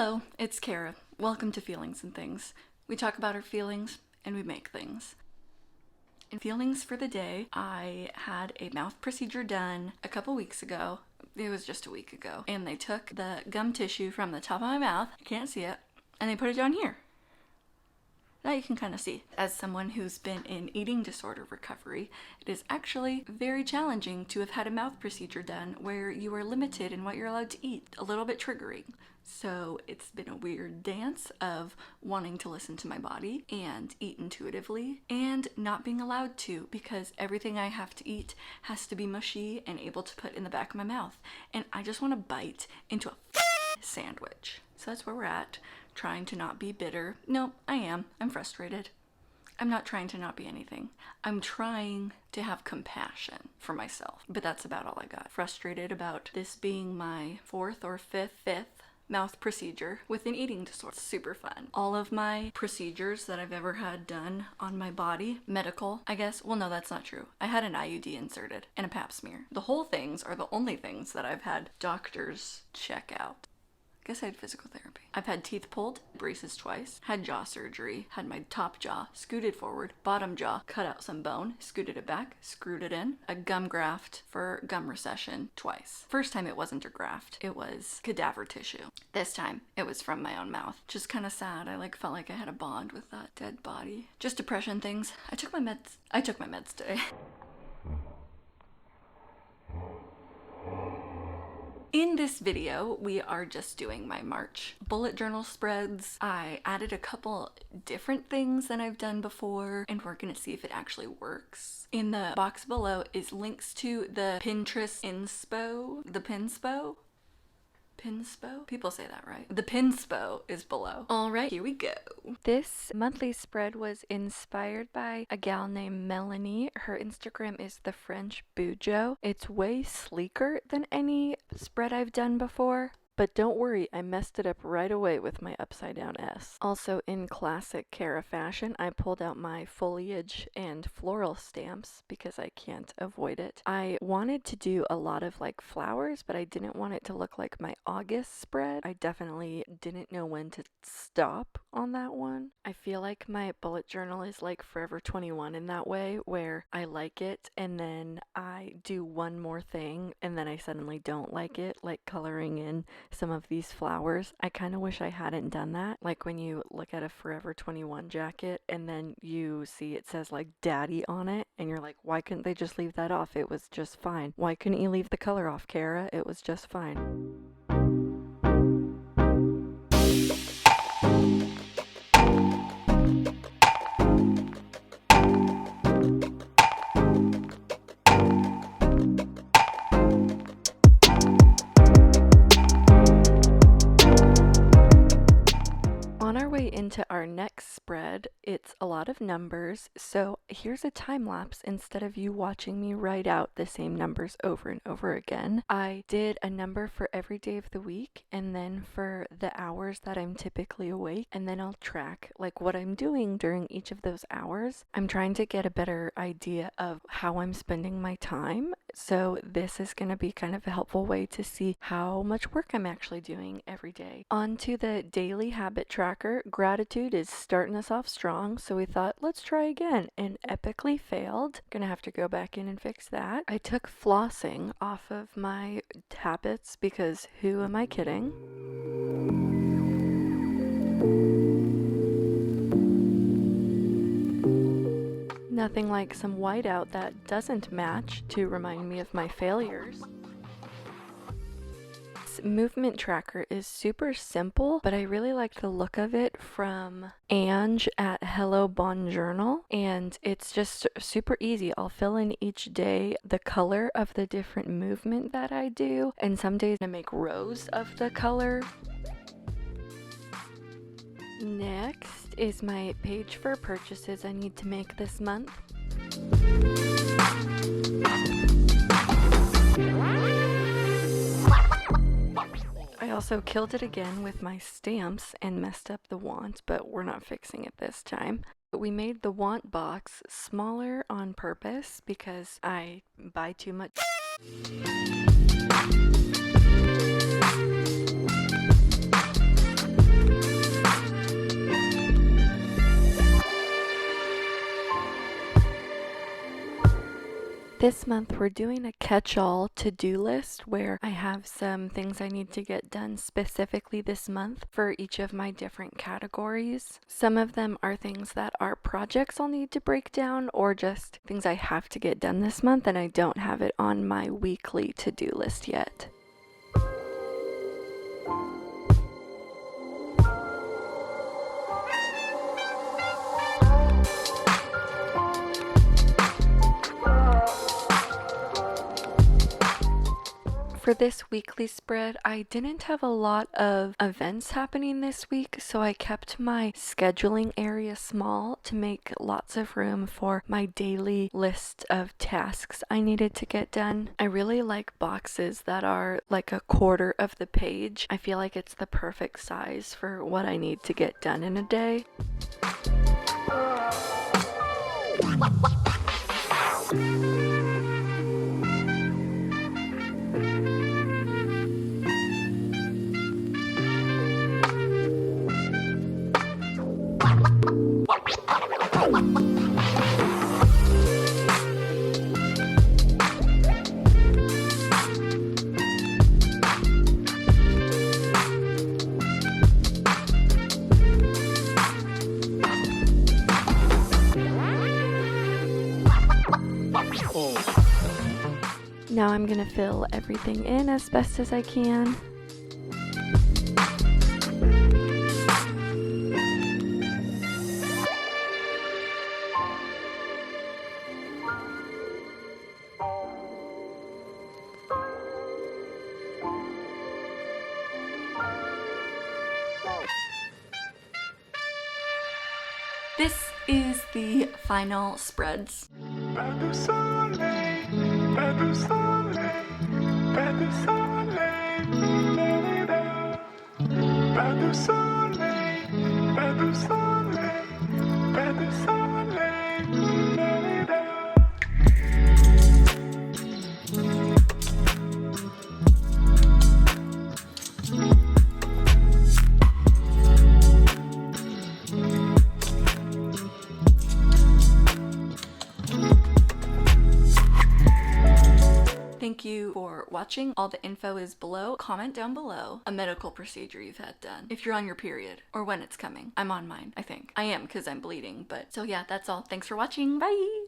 Hello, it's Kara. Welcome to Feelings and Things. We talk about our feelings and we make things. In feelings for the day, I had a mouth procedure done a couple weeks ago. It was just a week ago. And they took the gum tissue from the top of my mouth, I can't see it, and they put it down here. That you can kind of see. As someone who's been in eating disorder recovery, it is actually very challenging to have had a mouth procedure done where you are limited in what you're allowed to eat, a little bit triggering. So it's been a weird dance of wanting to listen to my body and eat intuitively and not being allowed to because everything I have to eat has to be mushy and able to put in the back of my mouth. And I just want to bite into a sandwich. So that's where we're at. Trying to not be bitter. No, I am. I'm frustrated. I'm not trying to not be anything. I'm trying to have compassion for myself. But that's about all I got. Frustrated about this being my fourth or fifth mouth procedure with an eating disorder. Super fun. All of my procedures that I've ever had done on my body, medical, I guess. Well, no, that's not true. I had an IUD inserted and a pap smear. The whole things are the only things that I've had doctors check out. I guess I had physical therapy. I've had teeth pulled, braces twice, had jaw surgery, had my top jaw scooted forward, bottom jaw cut out some bone, scooted it back, screwed it in, a gum graft for gum recession twice. First time it wasn't a graft, it was cadaver tissue. This time it was from my own mouth. Just kind of sad. I felt like I had a bond with that dead body. Just depression things. I took my meds today. In this video, we are just doing my March bullet journal spreads. I added a couple different things than I've done before, and we're gonna see if it actually works. In the box below is links to the Pinterest inspo, the Pinspo? Pinspo? People say that right. The Pinspo is below. All right, here we go. This monthly spread was inspired by a gal named Melanie. Her Instagram is thefrenchbujo. It's way sleeker than any spread I've done before. But don't worry, I messed it up right away with my upside down S. Also, in classic Kara fashion, I pulled out my foliage and floral stamps because I can't avoid it. I wanted to do a lot of flowers, but I didn't want it to look like my August spread. I definitely didn't know when to stop on that one. I feel like my bullet journal is like Forever 21 in that way, where I like it and then I do one more thing and then I suddenly don't like it, like coloring in some of these flowers. I kind of wish I hadn't done that. Like when you look at a Forever 21 jacket and then you see it says daddy on it and you're like, why couldn't they just leave that off? It was just fine. Why couldn't you leave the color off, Kara? It was just fine. Into our next spread, it's a lot of numbers, so here's a time lapse instead of you watching me write out the same numbers over and over again. I did a number for every day of the week and then for the hours that I'm typically awake, and then I'll track what I'm doing during each of those hours. I'm trying to get a better idea of how I'm spending my time, so this is going to be kind of a helpful way to see how much work I'm actually doing every day. On to the daily habit tracker. Gratitude is starting us off strong, so we thought, let's try again, and epically failed. Gonna have to go back in and fix that. I took flossing off of my habits because who am I kidding? Nothing like some whiteout that doesn't match to remind me of my failures. Movement tracker is super simple, but I really like the look of it from Ange at Hello Bonjournal, and it's just super easy. I'll fill in each day the color of the different movement that I do, and some days I make rows of the color. Next is my page for purchases I need to make this month. I also killed it again with my stamps and messed up the want, but we're not fixing it this time. We made the want box smaller on purpose because I buy too much. This month we're doing a catch-all to-do list where I have some things I need to get done specifically this month for each of my different categories. Some of them are things that are projects I'll need to break down or just things I have to get done this month and I don't have it on my weekly to-do list yet. For this weekly spread, I didn't have a lot of events happening this week, so I kept my scheduling area small to make lots of room for my daily list of tasks I needed to get done. I really like boxes that are like a quarter of the page. I feel like it's the perfect size for what I need to get done in a day. Now I'm gonna fill everything in as best as I can. This is the final spreads. Thank you for watching. All the info is below. Comment down below a medical procedure you've had done. If you're on your period or when it's coming. I'm on mine, I think. I am because I'm bleeding, but so yeah, that's all. Thanks for watching. Bye!